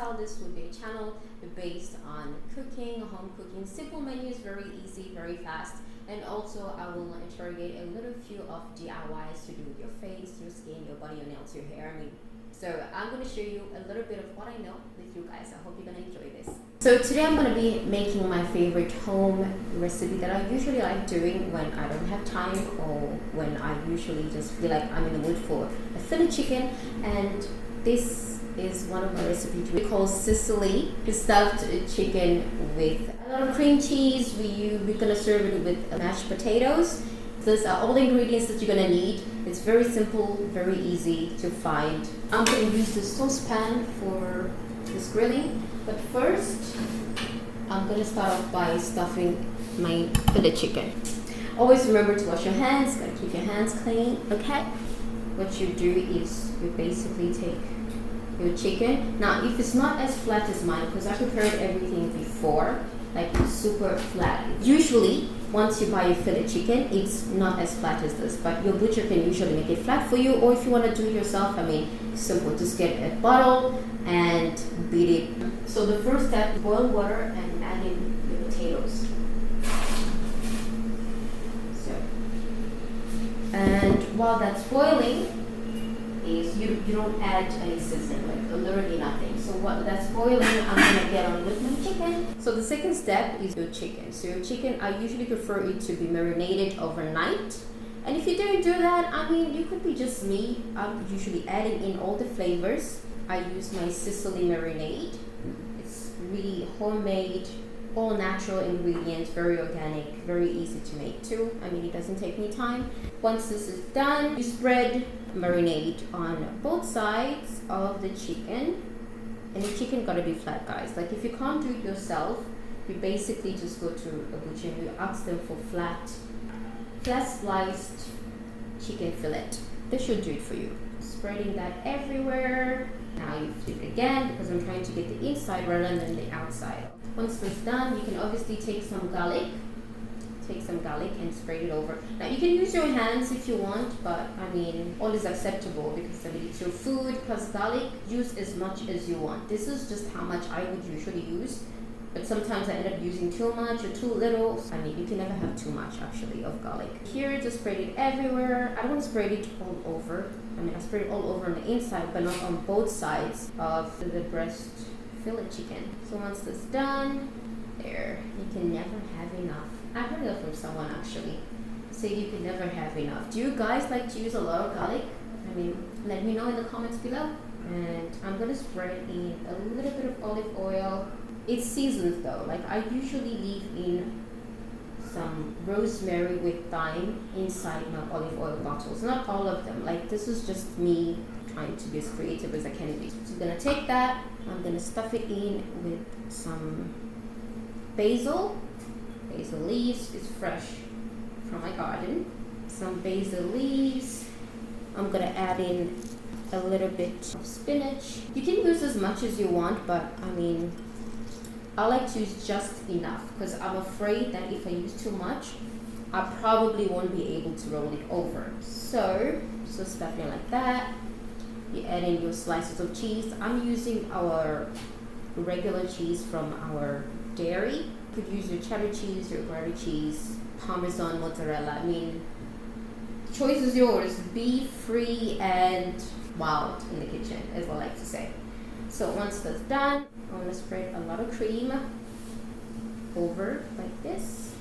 tell, this would be a channel based on cooking, home cooking, simple menus, very easy, very fast. And also I will interrogate a little few of DIYs to do with your face, your skin, your body, your nails, your hair. So I'm going to show you a little bit of what I know with you guys. I hope you're going to enjoy this. So today I'm going to be making my favorite home recipe that I usually like doing when I don't have time, or when I usually just feel like I'm in the mood for a fillet chicken. And this is one of my recipes we call Sicily. It's stuffed chicken with a lot of cream cheese. We're going to serve it with mashed potatoes. Those are all the ingredients that you're going to need. It's very simple, very easy to find. I'm going to use this saucepan for this grilling. But first, I'm going to start off by stuffing my fillet chicken. Always remember to wash your hands. Got to keep your hands clean, okay? What you do is you basically take your chicken. Now, if it's not as flat as mine, because I prepared everything before, like it's super flat. Usually, once you buy a fillet chicken, it's not as flat as this, but your butcher can usually make it flat for you, or if you want to do it yourself, simple. Just get a bottle and beat it. So the first step, boil water and add in your potatoes. And while that's boiling, is you don't add any seasoning, like literally nothing. So while that's boiling, I'm gonna get on with my chicken. So the second step is your chicken. So your chicken, I usually prefer it to be marinated overnight. And if you don't do that, you could be just me. I'm usually adding in all the flavors. I use my Sicily marinade. It's really homemade, all natural ingredients, very organic, very easy to make too. It doesn't take me time. Once this is done, you spread marinade on both sides of the chicken. And the chicken gotta be flat, guys. Like if you can't do it yourself, you basically just go to a butcher and you ask them for flat sliced chicken fillet. They should do it for you. Spreading that everywhere. Now you flip it again because I'm trying to get the inside rather than the outside. Once that's done, you can obviously take some garlic and spread it over. Now you can use your hands if you want, but all is acceptable because it's your food. Plus garlic, use as much as you want. This is just how much I would usually use, but sometimes I end up using too much or too little. You can never have too much actually of garlic. Here, just spread it everywhere. I don't want to spread it all over. I spread it all over on the inside, but not on both sides of the breast fillet chicken. So once that's done, there, you can never have enough. I heard that from someone actually. Say you can never have enough. Do you guys like to use a lot of garlic? Let me know in the comments below. And I'm gonna spread in a little bit of olive oil. It's seasoned though. Like I usually leave in some rosemary with thyme inside my olive oil bottles. Not all of them. Like this is just me trying to be as creative as I can be. So I'm gonna take that. I'm gonna stuff it in with some basil. Basil leaves is fresh from my garden. Some basil leaves. I'm gonna add in a little bit of spinach. You can use as much as you want, but I like to use just enough because I'm afraid that if I use too much, I probably won't be able to roll it over. So stuff it like that. You add in your slices of cheese. I'm using our regular cheese from our dairy. You could use your cheddar cheese, your Gruyere cheese, Parmeson, mozzarella. The choice is yours. Be free and wild in the kitchen, as I like to say. So once that's done, I'm going to spread a lot of cream over like this.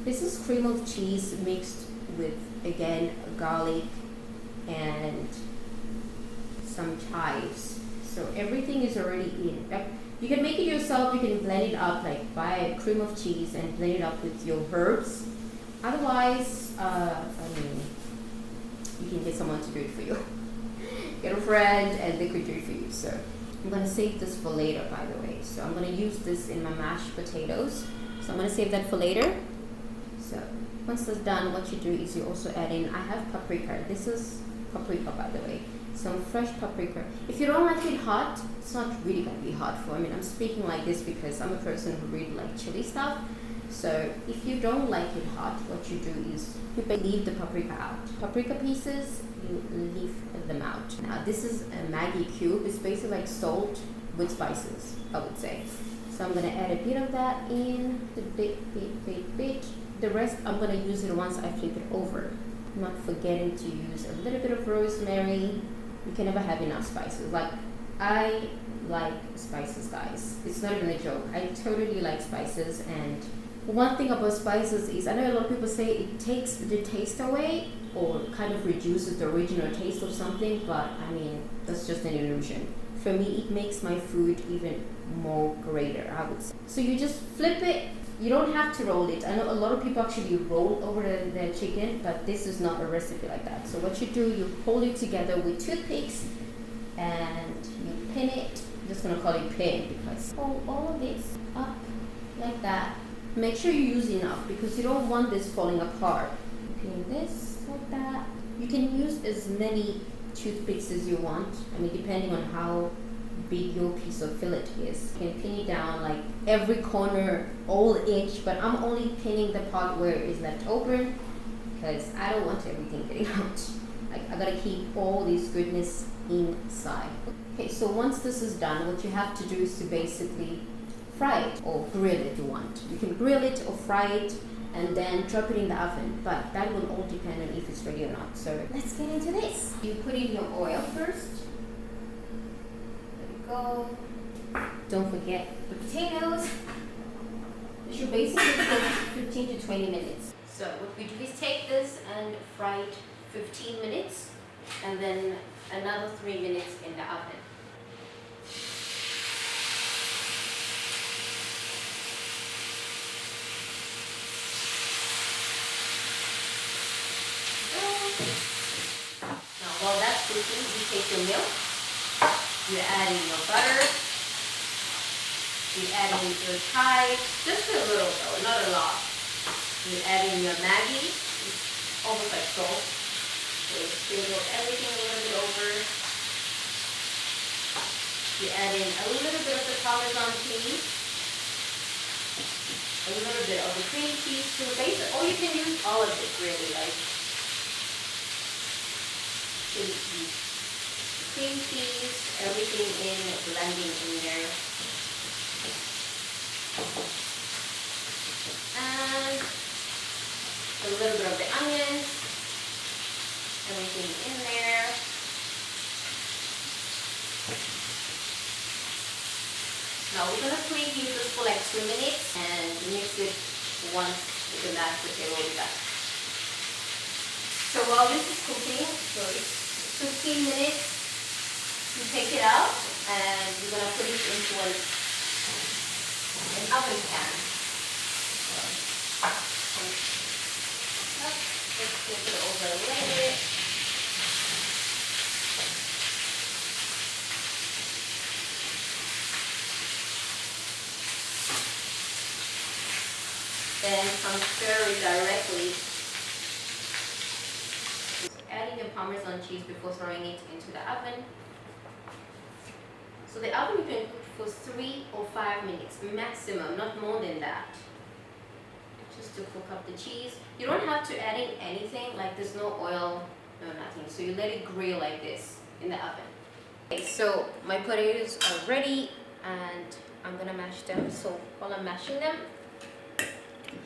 This is cream of cheese mixed with, again, garlic and some chives. So everything is already in. Like, you can make it yourself. You can blend it up, like buy cream of cheese and blend it up with your herbs. Otherwise, you can get someone to do it for you. Get a friend and they could do it for you. So I'm going to save this for later, by the way. So I'm going to use this in my mashed potatoes. So I'm going to save that for later. So once that's done, what you do is you also add in, I have paprika. This is paprika, by the way. Some fresh paprika. If you don't like it hot, it's not really going to be hot for me. I'm speaking like this because I'm a person who really like chili stuff. So if you don't like it hot, what you do is you leave the paprika out. Paprika pieces, you leave them out. Now this is a Maggie Cube. It's basically like salt with spices, I would say. So I'm gonna add a bit of that in, a bit. The rest I'm gonna use it once I flip it over. Not forgetting to use a little bit of rosemary. You can never have enough spices. Like, I like spices, guys. It's not even a joke. I totally like spices, and one thing about spices is, I know a lot of people say it takes the taste away or kind of reduces the original taste of something, but I mean, that's just an illusion. For me, it makes my food even more greater, I would say. So you just flip it. You don't have to roll it. I know a lot of people actually roll over the chicken, but this is not a recipe like that. So what you do, you hold it together with toothpicks and you pin it. I'm just gonna call it pin because hold all of this up like that. Make sure you use enough because you don't want this falling apart. Pin this like that. You can use as many toothpicks as you want. I mean, depending on how big your piece of fillet is. You can pin it down like every corner, all inch, but I'm only pinning the part where it is left open because I don't want everything getting out. Like, I gotta keep all this goodness inside. Okay, so once this is done, what you have to do is to basically fry it or grill it if you want. You can grill it or fry it and then drop it in the oven, but that will all depend on if it's ready or not. So let's get into this. You put in your oil first. Go. Don't forget the potatoes. It should basically cook 15 to 20 minutes. So what we do is take this and fry it 15 minutes and then another 3 minutes in the oven. Now while that's cooking, you take your milk. You add in your butter, you add in your chives, just a little though, not a lot. You add in your Maggie, it's almost like salt. So sprinkle everything a little bit over. You add in a little bit of the Parmeson cheese, a little bit of the cream cheese. So basically, or you can use all of it really, like cream cheese, everything in, blending in there. And a little bit of the onions, everything in there. Now we're gonna preview this for like 2 minutes and mix it once with the mashed potato will be done. So while this is cooking, so it's 15 minutes. You take it out and you're going to put it into an oven pan. Let's flip it over a little bit. Then transfer it directly. Adding the Parmesan cheese before throwing it into the oven. So the oven you can cook for 3 or 5 minutes maximum, not more than that. Just to cook up the cheese. You don't have to add in anything, like there's no oil, no nothing. So you let it grill like this in the oven. Okay, so my potatoes are ready and I'm gonna mash them. So while I'm mashing them,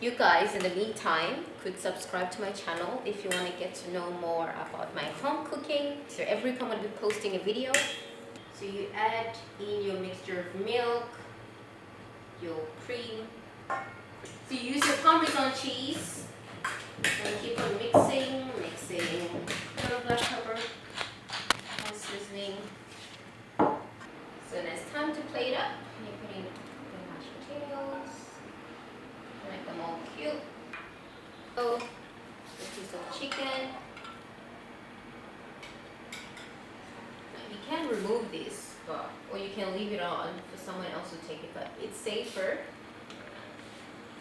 you guys in the meantime could subscribe to my channel if you want to get to know more about my home cooking. So every time I'll be posting a video. So you add in your mixture of milk, your cream. So you use your Parmesan cheese and keep on mixing. Little black pepper, all seasoning. So then it's time to plate up. You put in the mashed potatoes, make them all cute. So a piece of chicken. You can remove this, or you can leave it on for someone else to take it, but it's safer.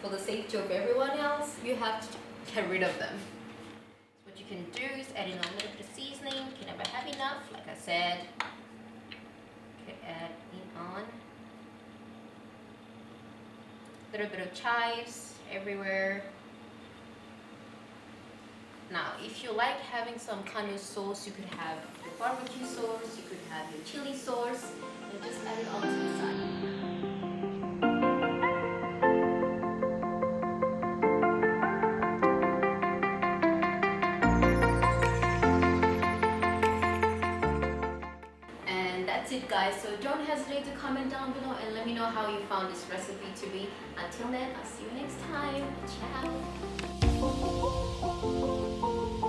For the safety of everyone else, you have to get rid of them. So what you can do is add in a little bit of seasoning. You can never have enough, like I said. You can add in on. little bit of chives everywhere. Now, if you like having some kind of sauce, you could have your barbecue sauce, you could have your chili sauce, and just add it all to the side. And that's it, guys. So don't hesitate to comment down below and let me know how you found this recipe to be. Until then, I'll see you next time. Ciao.